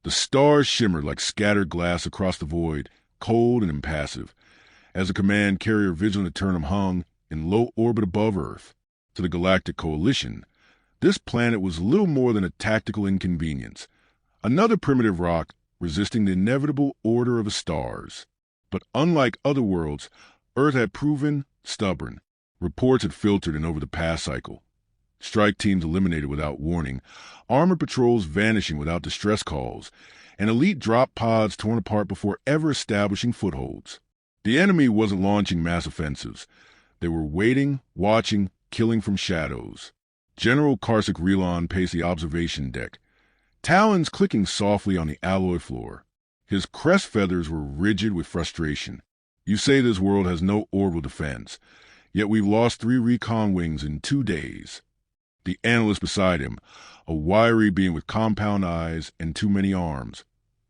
The stars shimmered like scattered glass across the void, cold and impassive, as a command carrier vigilant Eternum hung in low orbit above Earth. To the Galactic Coalition, this planet was little more than a tactical inconvenience, another primitive rock resisting the inevitable order of the stars. But unlike other worlds, Earth had proven stubborn. Reports had filtered in over the past cycle. Strike teams eliminated without warning, armored patrols vanishing without distress calls, and elite drop pods torn apart before ever establishing footholds. The enemy wasn't launching mass offensives. They were waiting, watching, killing from shadows. General Karsak Relon paced the observation deck, talons clicking softly on the alloy floor. His crest feathers were rigid with frustration. You say this world has no orbital defense, yet we've lost 3 recon wings in 2 days. The analyst beside him, a wiry being with compound eyes and too many arms,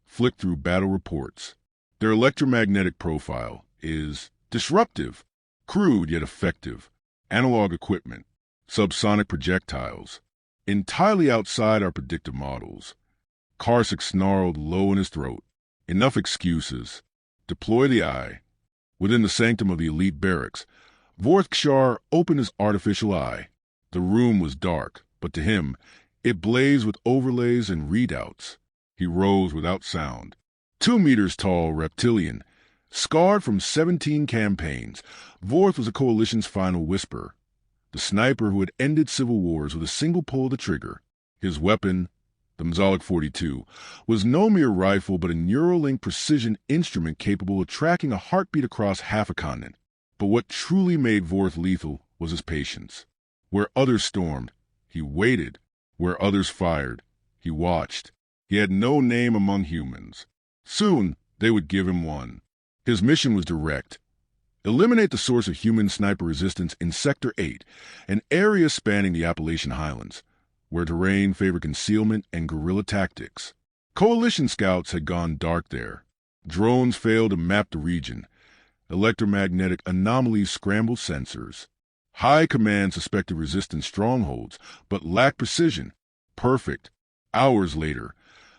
flicked through battle reports. Their electromagnetic profile is disruptive, crude yet effective. Analog equipment, subsonic projectiles, entirely outside our predictive models. Karsak snarled low in his throat. Enough excuses. Deploy the eye. Within the sanctum of the elite barracks, Vorthkshar opened his artificial eye. The room was dark, but to him, it blazed with overlays and readouts. He rose without sound. 2 meters tall reptilian, scarred from 17 campaigns, Vorth was a coalition's final whisper. The sniper who had ended civil wars with a single pull of the trigger. His weapon, the Mzalik 42, was no mere rifle but a Neuralink precision instrument capable of tracking a heartbeat across half a continent. But what truly made Vorth lethal was his patience. Where others stormed, he waited. Where others fired, he watched. He had no name among humans. Soon, they would give him one. His mission was direct. Eliminate the source of human sniper resistance in Sector 8, an area spanning the Appalachian Highlands, where terrain favored concealment and guerrilla tactics. Coalition scouts had gone dark there. Drones failed to map the region. Electromagnetic anomalies scrambled sensors. High Command suspected resistance strongholds, but lacked precision. Perfect. Hours later,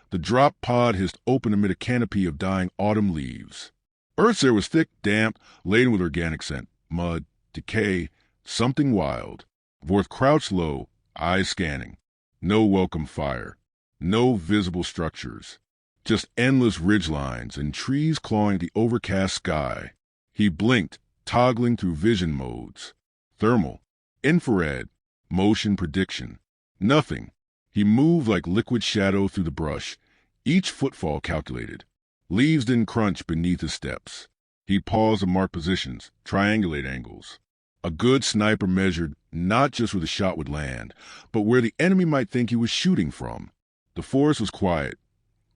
the drop pod hissed open amid a canopy of dying autumn leaves. Earth's air was thick, damp, laden with organic scent, mud, decay, something wild. Vorth crouched low, eyes scanning. No welcome fire. No visible structures. Just endless ridgelines and trees clawing at the overcast sky. He blinked, toggling through vision modes. Thermal, infrared, motion prediction. Nothing. He moved like liquid shadow through the brush, each footfall calculated. Leaves didn't crunch beneath his steps. He paused to mark positions, triangulate angles. A good sniper measured not just where the shot would land, but where the enemy might think he was shooting from. The forest was quiet.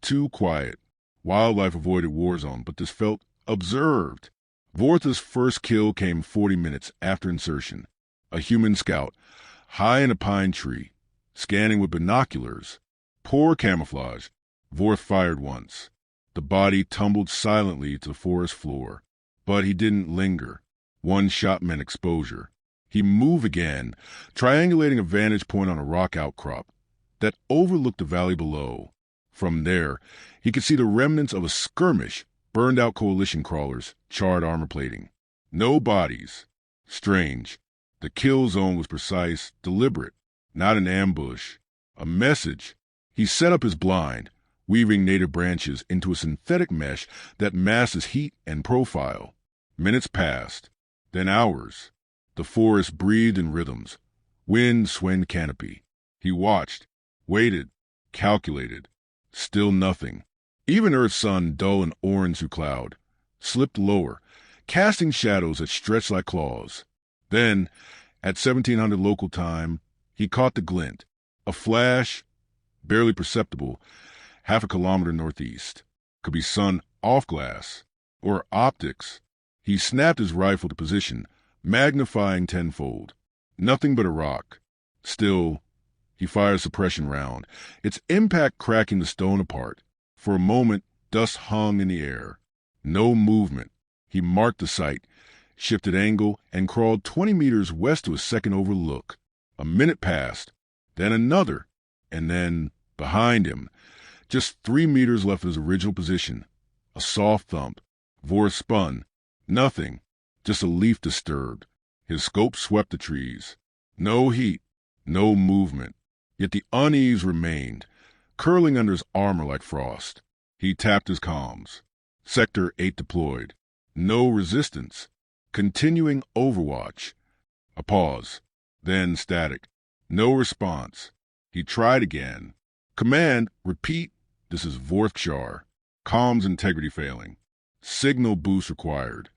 Too quiet. Wildlife avoided war zone, but this felt observed. Vorth's first kill came 40 minutes after insertion. A human scout, high in a pine tree, scanning with binoculars. Poor camouflage. Vorth fired once. The body tumbled silently to the forest floor. But he didn't linger. One shot meant exposure. He moved again, triangulating a vantage point on a rock outcrop that overlooked the valley below. From there, he could see the remnants of a skirmish, burned-out coalition crawlers, charred armor plating. No bodies. Strange. The kill zone was precise, deliberate, not an ambush. A message. He set up his blind, weaving native branches into a synthetic mesh that masked his heat and profile. Minutes passed, then hours. The forest breathed in rhythms. Wind swayed canopy. He watched, waited, calculated. Still nothing. Even Earth's sun, dull and orange through cloud, slipped lower, casting shadows that stretched like claws. Then, at 1700 local time, he caught the glint. A flash, barely perceptible, half a kilometer northeast. Could be sun off glass, or optics. He snapped his rifle to position, magnifying tenfold. Nothing but a rock. Still, he fired a suppression round, its impact cracking the stone apart. For a moment, dust hung in the air. No movement. He marked the site, shifted angle, and crawled 20 meters west to a second overlook. A minute passed, then another, and then, behind him, Just 3 meters left of his original position. A soft thump. Vorth spun. Nothing. Just a leaf disturbed. His scope swept the trees. No heat. No movement. Yet the unease remained, curling under his armor like frost. He tapped his comms. Sector 8 deployed. No resistance. Continuing overwatch. A pause. Then static. No response. He tried again. Command, repeat. This is Vorthshar. Comms integrity failing. Signal boost required.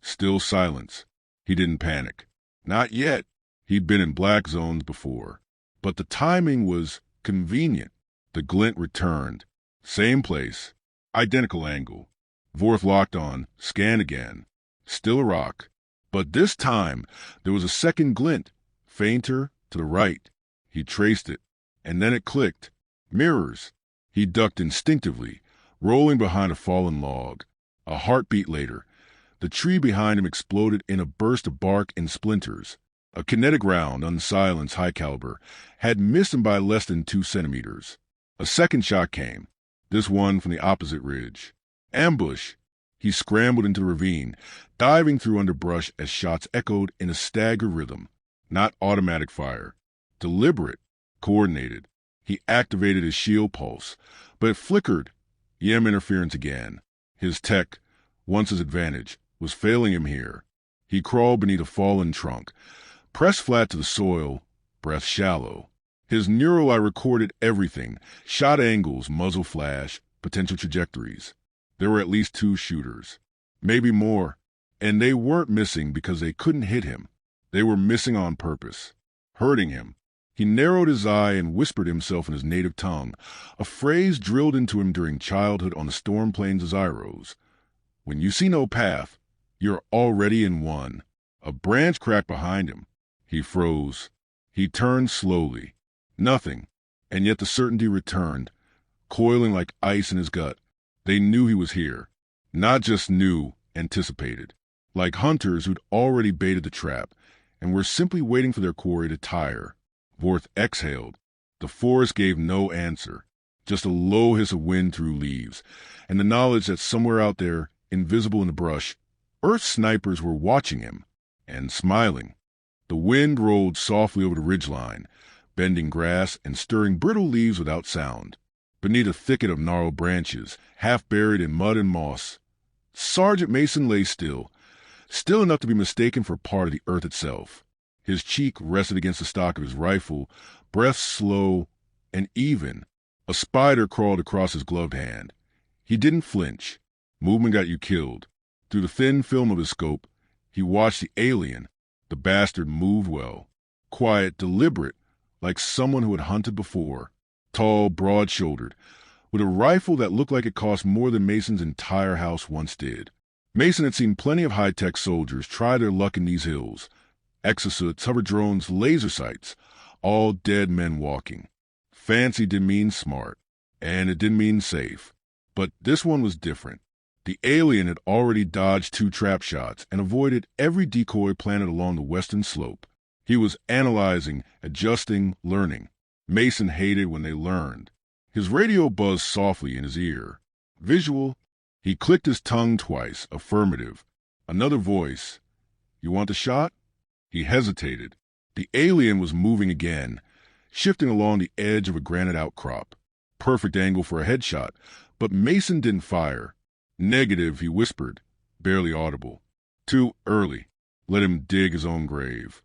Still silence. He didn't panic. Not yet. He'd been in black zones before. But the timing was convenient. The glint returned. Same place. Identical angle. Vorth locked on. Scan again. Still a rock. But this time, there was a second glint. Fainter, to the right. He traced it. And then it clicked. Mirrors. He ducked instinctively, rolling behind a fallen log. A heartbeat later, the tree behind him exploded in a burst of bark and splinters. A kinetic round, unsilenced high caliber, had missed him by less than 2 centimeters. A second shot came, this one from the opposite ridge. Ambush! He scrambled into the ravine, diving through underbrush as shots echoed in a staggered rhythm. Not automatic fire. Deliberate. Coordinated. He activated his shield pulse, but it flickered. Yem interference again. His tech, once his advantage, was failing him here. He crawled beneath a fallen trunk, pressed flat to the soil, breath shallow. His neural eye recorded everything, shot angles, muzzle flash, potential trajectories. There were at least 2 shooters, maybe more, and they weren't missing because they couldn't hit him. They were missing on purpose, hurting him. He narrowed his eye and whispered himself in his native tongue, a phrase drilled into him during childhood on the storm plains of Zyros. When you see no path, you're already in one. A branch cracked behind him. He froze. He turned slowly. Nothing, and yet the certainty returned, coiling like ice in his gut. They knew he was here. Not just knew, anticipated. Like hunters who'd already baited the trap and were simply waiting for their quarry to tire. Vorth exhaled. The forest gave no answer, just a low hiss of wind through leaves, and the knowledge that somewhere out there, invisible in the brush, Earth snipers were watching him, and smiling. The wind rolled softly over the ridgeline, bending grass and stirring brittle leaves without sound. Beneath a thicket of gnarled branches, half buried in mud and moss, Sergeant Mason lay still enough to be mistaken for part of the earth itself. His cheek rested against the stock of his rifle, breath slow and even. A spider crawled across his gloved hand. He didn't flinch. Movement got you killed. Through the thin film of his scope, he watched the alien. The bastard moved well. Quiet, deliberate, like someone who had hunted before. Tall, broad-shouldered, with a rifle that looked like it cost more than Mason's entire house once did. Mason had seen plenty of high-tech soldiers try their luck in these hills. Exosuits, hover drones, laser sights, all dead men walking. Fancy didn't mean smart, and it didn't mean safe. But this one was different. The alien had already dodged 2 trap shots and avoided every decoy planted along the western slope. He was analyzing, adjusting, learning. Mason hated when they learned. His radio buzzed softly in his ear. Visual. He clicked his tongue twice, affirmative. Another voice. You want the shot? He hesitated. The alien was moving again, shifting along the edge of a granite outcrop. Perfect angle for a headshot, but Mason didn't fire. Negative, he whispered, barely audible. Too early. Let him dig his own grave.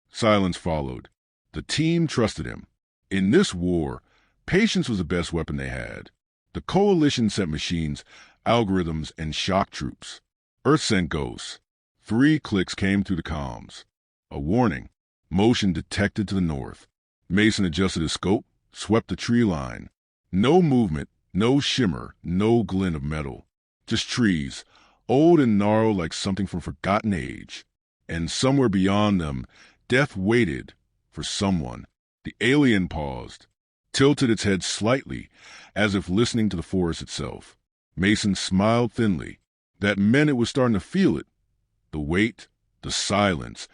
Silence followed. The team trusted him. In this war, patience was the best weapon they had. The Coalition sent machines, algorithms, and shock troops. Earth sent ghosts. 3 clicks came through the comms. A warning. Motion detected to the north. Mason adjusted his scope, swept the tree line. No movement, no shimmer, no glint of metal. Just trees, old and gnarled like something from forgotten age. And somewhere beyond them, death waited for someone. The alien paused, tilted its head slightly, as if listening to the forest itself. Mason smiled thinly. That meant it was starting to feel it. The weight, the silence,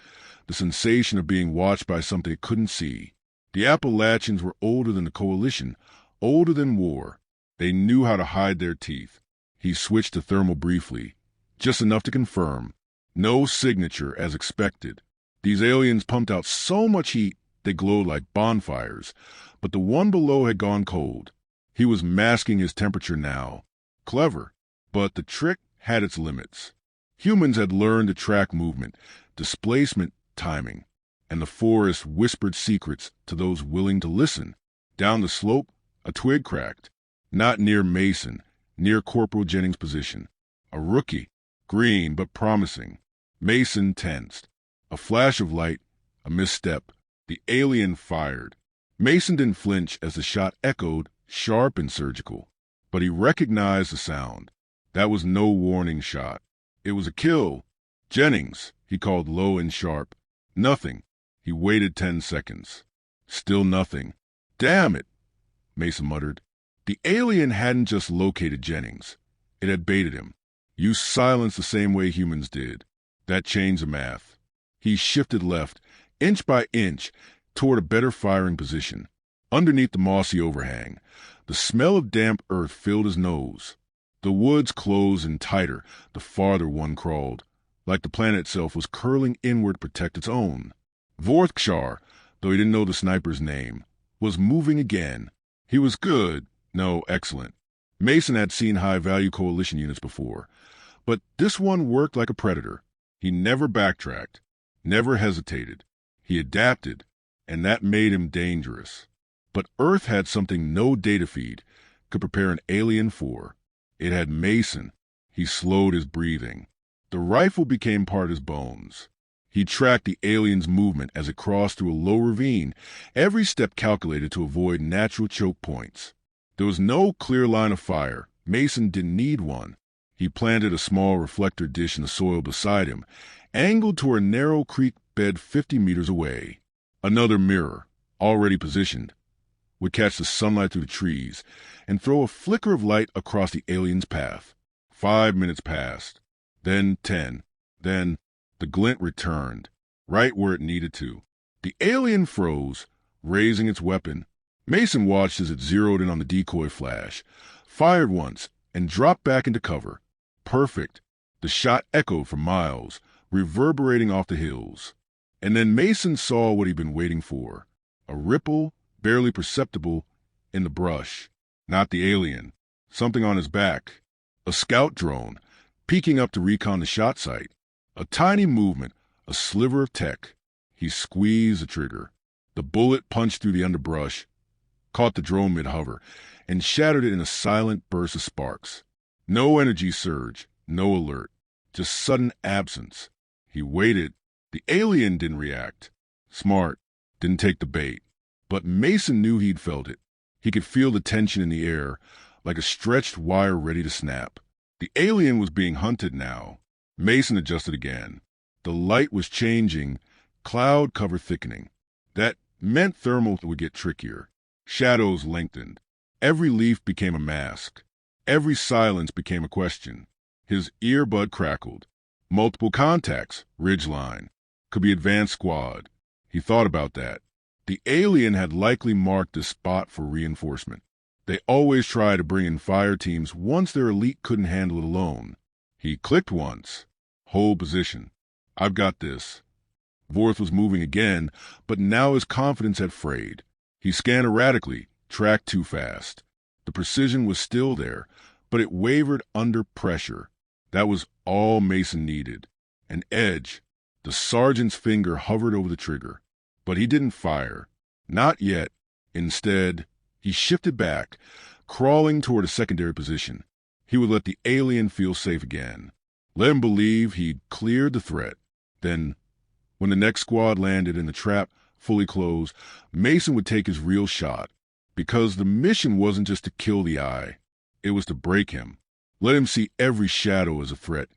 the sensation of being watched by something it couldn't see. The Appalachians were older than the Coalition, older than war. They knew how to hide their teeth. He switched to thermal briefly, just enough to confirm. No signature as expected. These aliens pumped out so much heat they glowed like bonfires, but the one below had gone cold. He was masking his temperature now. Clever, but the trick had its limits. Humans had learned to track movement, displacement, timing, and the forest whispered secrets to those willing to listen. Down the slope, a twig cracked. Not near Mason, near Corporal Jennings' position. A rookie, green but promising. Mason tensed. A flash of light, a misstep. The alien fired. Mason didn't flinch as the shot echoed, sharp and surgical. But he recognized the sound. That was no warning shot. It was a kill. Jennings, he called low and sharp. Nothing. He waited 10 seconds. Still nothing. Damn it, Mason muttered. The alien hadn't just located Jennings. It had baited him. Used silence the same way humans did. That changed the math. He shifted left, inch by inch, toward a better firing position. Underneath the mossy overhang, the smell of damp earth filled his nose. The woods closed in tighter the farther one crawled, like the planet itself was curling inward to protect its own. Vorkshar, though he didn't know the sniper's name, was moving again. He was good, no, excellent. Mason had seen high-value coalition units before, but this one worked like a predator. He never backtracked, never hesitated. He adapted, and that made him dangerous. But Earth had something no data feed could prepare an alien for. It had Mason. He slowed his breathing. The rifle became part of his bones. He tracked the alien's movement as it crossed through a low ravine, every step calculated to avoid natural choke points. There was no clear line of fire. Mason didn't need one. He planted a small reflector dish in the soil beside him, angled toward a narrow creek bed 50 meters away. Another mirror, already positioned, would catch the sunlight through the trees and throw a flicker of light across the alien's path. 5 minutes passed, then 10, then the glint returned, right where it needed to. The alien froze, raising its weapon. Mason watched as it zeroed in on the decoy flash, fired once, and dropped back into cover. Perfect. The shot echoed for miles, reverberating off the hills. And then Mason saw what he'd been waiting for. A ripple, barely perceptible, in the brush. Not the alien. Something on his back. A scout drone, peeking up to recon the shot site. A tiny movement, a sliver of tech. He squeezed the trigger. The bullet punched through the underbrush, caught the drone mid-hover, and shattered it in a silent burst of sparks. No energy surge, no alert, just sudden absence. He waited. The alien didn't react. Smart, didn't take the bait. But Mason knew he'd felt it. He could feel the tension in the air, like a stretched wire ready to snap. The alien was being hunted now. Mason adjusted again. The light was changing, cloud cover thickening. That meant thermal would get trickier. Shadows lengthened. Every leaf became a mask. Every silence became a question. His earbud crackled. Multiple contacts, ridgeline. Could be advanced squad. He thought about that. The alien had likely marked this spot for reinforcement. They always try to bring in fire teams once their elite couldn't handle it alone. He clicked once. Hold position. I've got this. Vorth was moving again, but now his confidence had frayed. He scanned erratically, tracked too fast. The precision was still there, but it wavered under pressure. That was all Mason needed. An edge. The sergeant's finger hovered over the trigger. But he didn't fire. Not yet. Instead, he shifted back, crawling toward a secondary position. He would let the alien feel safe again. Let him believe he'd cleared the threat. Then, when the next squad landed and the trap fully closed, Mason would take his real shot. Because the mission wasn't just to kill the eye. It was to break him. Let him see every shadow as a threat,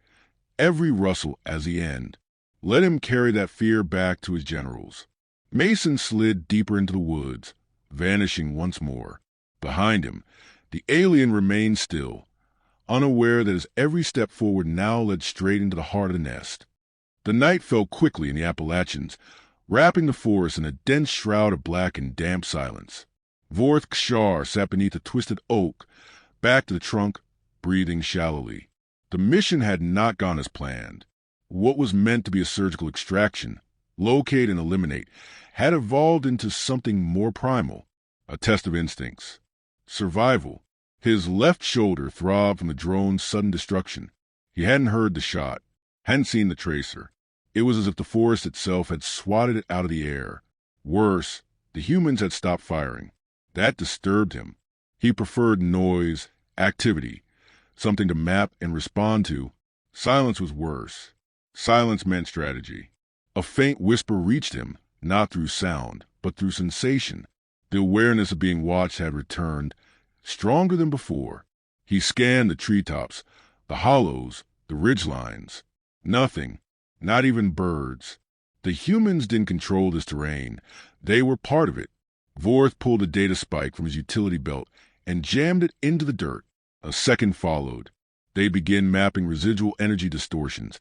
every rustle as the end. Let him carry that fear back to his generals. Mason slid deeper into the woods, vanishing once more. Behind him, the alien remained still, unaware that his every step forward now led straight into the heart of the nest. The night fell quickly in the Appalachians, wrapping the forest in a dense shroud of black and damp silence. Vorth Kshar sat beneath a twisted oak, back to the trunk, breathing shallowly. The mission had not gone as planned. What was meant to be a surgical extraction, locate and eliminate, had evolved into something more primal, a test of instincts. Survival. His left shoulder throbbed from the drone's sudden destruction. He hadn't heard the shot, hadn't seen the tracer. It was as if the forest itself had swatted it out of the air. Worse, the humans had stopped firing. That disturbed him. He preferred noise, activity, something to map and respond to. Silence was worse. Silence meant strategy. A faint whisper reached him, not through sound, but through sensation. The awareness of being watched had returned, stronger than before. He scanned the treetops, the hollows, the ridgelines. Nothing, not even birds. The humans didn't control this terrain. They were part of it. Vorth pulled a data spike from his utility belt and jammed it into the dirt. A second followed. They began mapping residual energy distortions,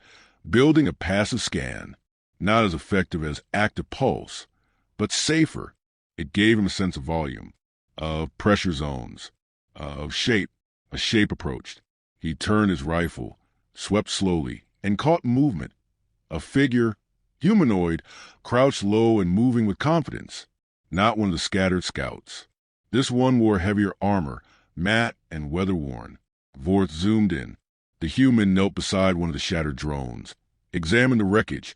building a passive scan. Not as effective as active pulse, but safer. It gave him a sense of volume, of pressure zones, of shape. A shape approached. He turned his rifle, swept slowly, and caught movement. A figure, humanoid, crouched low and moving with confidence. Not one of the scattered scouts. This one wore heavier armor, matte and weather-worn. Vorth zoomed in. The human knelt beside one of the shattered drones, examined the wreckage,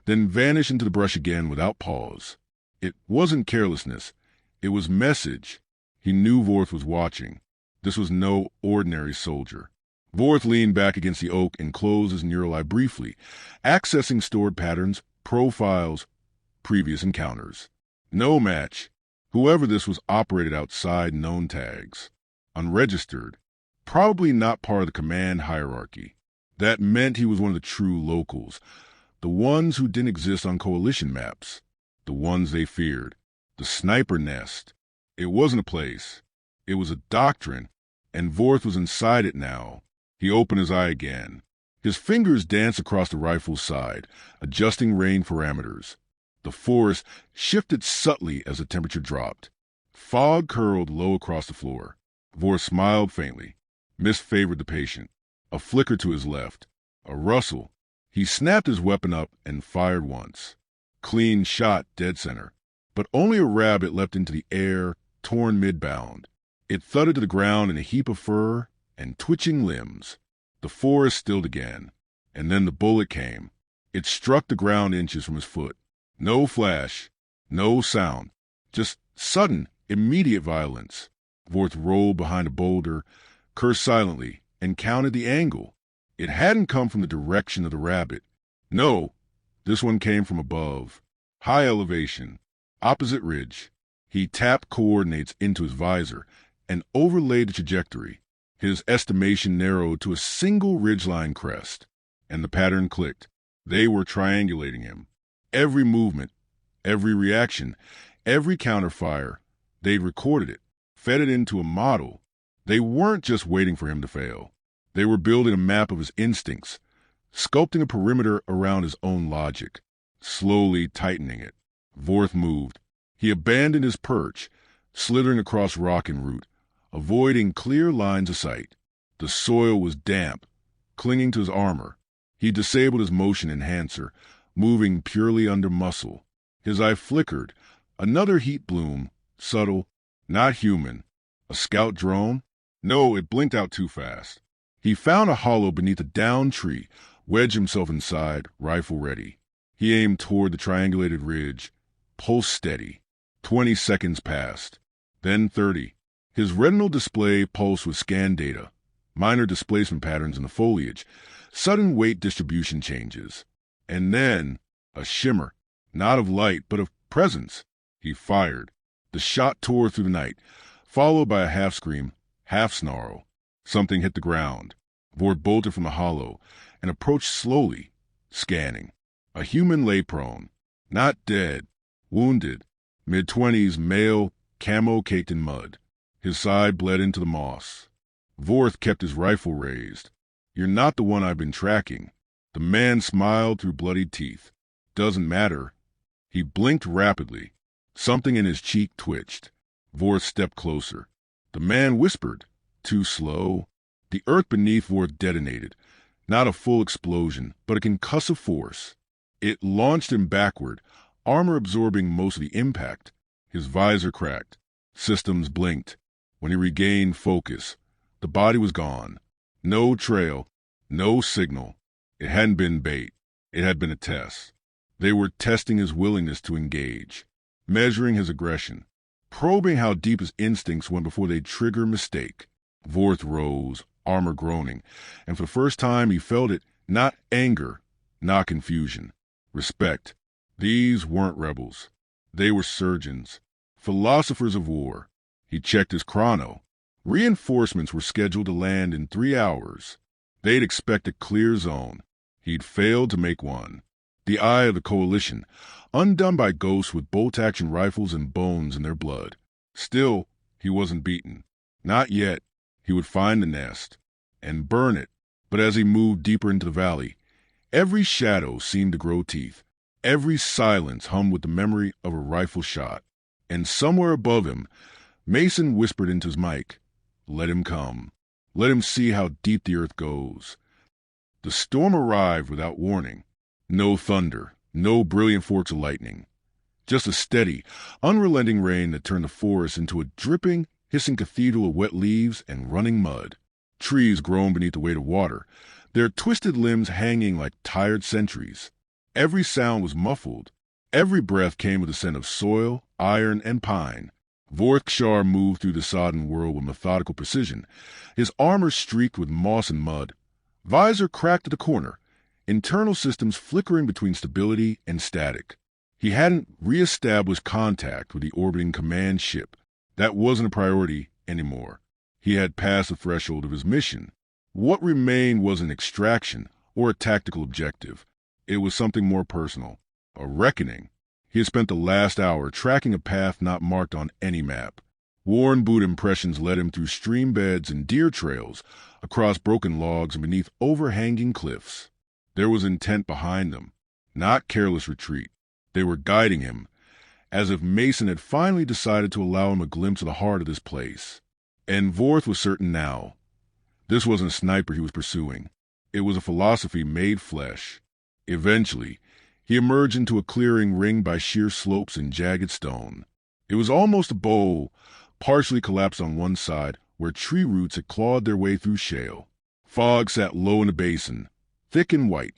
then vanished into the brush again without pause. It wasn't carelessness. It was message. He knew Vorth was watching. This was no ordinary soldier. Vorth leaned back against the oak and closed his neural eye briefly, accessing stored patterns, profiles, previous encounters. No match. Whoever this was operated outside known tags. Unregistered. Probably not part of the command hierarchy. That meant he was one of the true locals. The ones who didn't exist on coalition maps. The ones they feared. The sniper nest. It wasn't a place. It was a doctrine, and Vorth was inside it now. He opened his eye again. His fingers danced across the rifle's side, adjusting range parameters. The forest shifted subtly as the temperature dropped. Fog curled low across the floor. Vorth smiled faintly. Mist favored the patient. A flicker to his left. A rustle. He snapped his weapon up and fired once. Clean shot, dead center. But only a rabbit leapt into the air, torn mid-bound. It thudded to the ground in a heap of fur and twitching limbs. The forest stilled again. And then the bullet came. It struck the ground inches from his foot. No flash, no sound, just sudden, immediate violence. Vorth rolled behind a boulder, cursed silently, and counted the angle. It hadn't come from the direction of the rabbit. No, this one came from above. High elevation, opposite ridge. He tapped coordinates into his visor and overlaid the trajectory. His estimation narrowed to a single ridgeline crest, and the pattern clicked. They were triangulating him. Every movement, every reaction, every counterfire, they'd recorded it, fed it into a model. They weren't just waiting for him to fail. They were building a map of his instincts, sculpting a perimeter around his own logic, slowly tightening it. Vorth moved. He abandoned his perch, slithering across rock and root, avoiding clear lines of sight. The soil was damp, clinging to his armor. He disabled his motion enhancer, moving purely under muscle. His eye flickered. Another heat bloom, subtle, not human. A scout drone? No, it blinked out too fast. He found a hollow beneath a downed tree, wedged himself inside, rifle ready. He aimed toward the triangulated ridge, pulse steady. 20 seconds passed, then 30. His retinal display pulsed with scan data, minor displacement patterns in the foliage, sudden weight distribution changes. And then, a shimmer, not of light, but of presence. He fired. The shot tore through the night, followed by a half-scream, half-snarl. Something hit the ground. Vorth bolted from the hollow and approached slowly, scanning. A human lay prone, not dead, wounded, mid-20s, male, camo caked in mud. His side bled into the moss. Vorth kept his rifle raised. You're not the one I've been tracking. The man smiled through bloodied teeth. Doesn't matter. He blinked rapidly. Something in his cheek twitched. Vorth stepped closer. The man whispered, too slow. The earth beneath Vorth detonated. Not a full explosion, but a concussive force. It launched him backward, armor absorbing most of the impact. His visor cracked. Systems blinked. When he regained focus, the body was gone. No trail, no signal. It hadn't been bait. It had been a test. They were testing his willingness to engage, measuring his aggression, probing how deep his instincts went before they'd trigger a mistake. Vorth rose, armor groaning, and for the first time he felt it, not anger, not confusion. Respect. These weren't rebels. They were surgeons, philosophers of war. He checked his chrono. Reinforcements were scheduled to land in 3 hours. They'd expect a clear zone. He'd failed to make one. The eye of the coalition, undone by ghosts with bolt-action rifles and bones in their blood. Still, he wasn't beaten. Not yet. He would find the nest and burn it. But as he moved deeper into the valley, every shadow seemed to grow teeth. Every silence hummed with the memory of a rifle shot. And somewhere above him, Mason whispered into his mic, "Let him come. Let him see how deep the earth goes." The storm arrived without warning. No thunder, no brilliant forks of lightning. Just a steady, unrelenting rain that turned the forest into a dripping, hissing cathedral of wet leaves and running mud. Trees groaned beneath the weight of water, their twisted limbs hanging like tired sentries. Every sound was muffled. Every breath came with the scent of soil, iron, and pine. Vorth moved through the sodden world with methodical precision, his armor streaked with moss and mud. Visor cracked at the corner, internal systems flickering between stability and static. He hadn't re-established contact with the orbiting command ship. That wasn't a priority anymore. He had passed the threshold of his mission. What remained wasn't extraction or a tactical objective. It was something more personal, a reckoning. He had spent the last hour tracking a path not marked on any map. Worn boot impressions led him through stream beds and deer trails, across broken logs and beneath overhanging cliffs. There was intent behind them, not careless retreat. They were guiding him, as if Mason had finally decided to allow him a glimpse of the heart of this place. And Vorth was certain now. This wasn't a sniper he was pursuing. It was a philosophy made flesh. Eventually, he emerged into a clearing ringed by sheer slopes and jagged stone. It was almost a bowl, partially collapsed on one side, where tree roots had clawed their way through shale. Fog sat low in the basin, thick and white,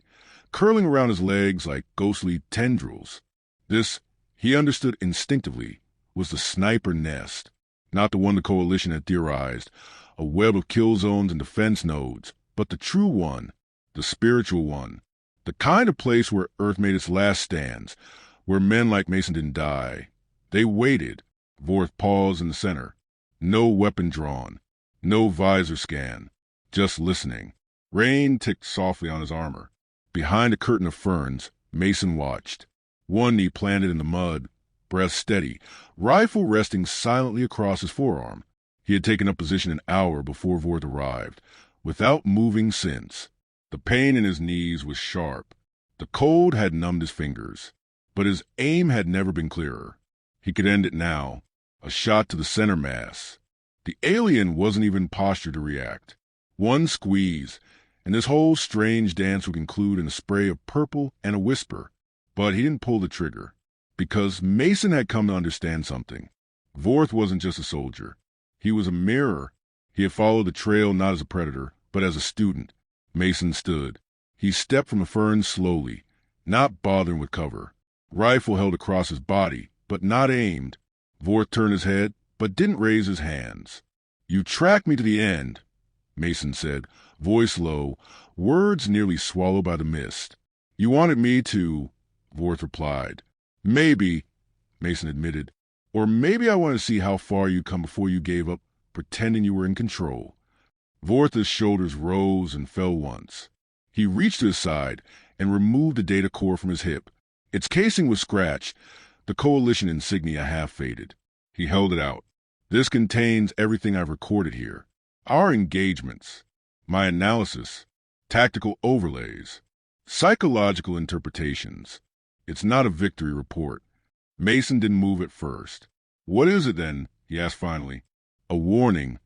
curling around his legs like ghostly tendrils. This, he understood instinctively, was the sniper nest, not the one the Coalition had theorized, a web of kill zones and defense nodes, but the true one, the spiritual one. The kind of place where Earth made its last stands, where men like Mason didn't die. They waited. Vorth paused in the center. No weapon drawn. No visor scan. Just listening. Rain ticked softly on his armor. Behind a curtain of ferns, Mason watched. One knee planted in the mud, breath steady, rifle resting silently across his forearm. He had taken up position an hour before Vorth arrived, without moving since. The pain in his knees was sharp. The cold had numbed his fingers. But his aim had never been clearer. He could end it now. A shot to the center mass. The alien wasn't even postured to react. One squeeze, and this whole strange dance would conclude in a spray of purple and a whisper. But he didn't pull the trigger. Because Mason had come to understand something. Vorth wasn't just a soldier. He was a mirror. He had followed the trail not as a predator, but as a student. Mason stood. He stepped from the ferns slowly, not bothering with cover. Rifle held across his body, but not aimed. Vorth turned his head, but didn't raise his hands. "You tracked me to the end," Mason said, voice low, words nearly swallowed by the mist. "You wanted me to," Vorth replied. "Maybe," Mason admitted. "Or maybe I wanted to see how far you'd come before you gave up, pretending you were in control." Vorth's shoulders rose and fell once. He reached to his side and removed the data core from his hip. Its casing was scratched, the Coalition insignia half faded. He held it out. "This contains everything I've recorded here. Our engagements, my analysis, tactical overlays, psychological interpretations. It's not a victory report." Mason didn't move at first. "What is it then?" he asked finally. "A warning,"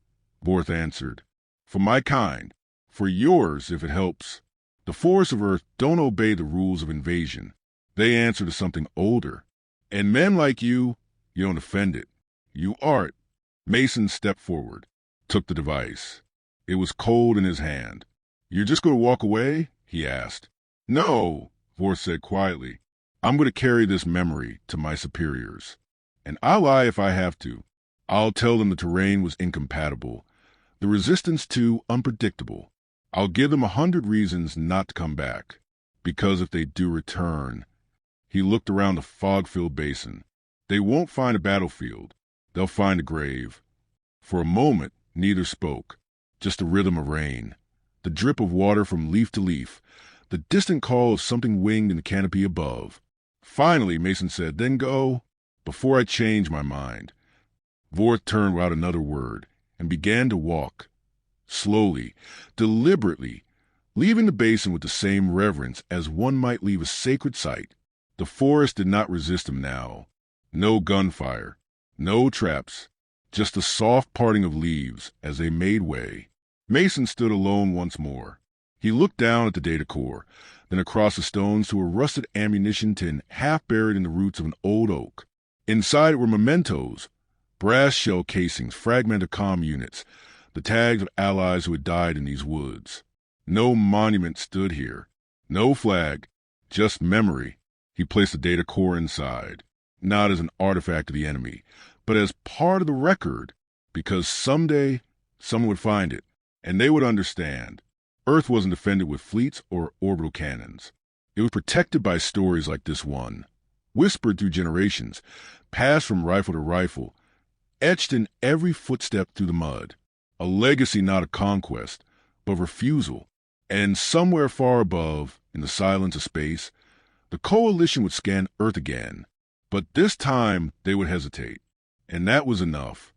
Vorth answered. For my kind. For yours, if it helps. The forests of Earth don't obey the rules of invasion. They answer to something older. And men like you don't offend it. You art. Mason stepped forward, took the device. It was cold in his hand. You're just going to walk away? He asked. No, Vorth said quietly. I'm going to carry this memory to my superiors. And I'll lie if I have to. I'll tell them the terrain was incompatible, the resistance too unpredictable. I'll give them 100 reasons not to come back. Because if they do return... He looked around the fog-filled basin. They won't find a battlefield. They'll find a grave. For a moment, neither spoke. Just the rhythm of rain, the drip of water from leaf to leaf, the distant call of something winged in the canopy above. Finally, Mason said, then go, before I change my mind. Vorth turned without another word and began to walk. Slowly, deliberately, leaving the basin with the same reverence as one might leave a sacred site. The forest did not resist him now. No gunfire, no traps, just the soft parting of leaves as they made way. Mason stood alone once more. He looked down at the data core, then across the stones to a rusted ammunition tin half buried in the roots of an old oak. Inside it were mementos, brass shell casings, fragmented comm units, the tags of allies who had died in these woods. No monument stood here, no flag, just memory. He placed the data core inside, not as an artifact of the enemy, but as part of the record, because someday someone would find it, and they would understand. Earth wasn't defended with fleets or orbital cannons. It was protected by stories like this one, whispered through generations, passed from rifle to rifle, etched in every footstep through the mud. A legacy not of conquest, but of refusal. And somewhere far above, in the silence of space, the coalition would scan Earth again, but this time they would hesitate, and that was enough.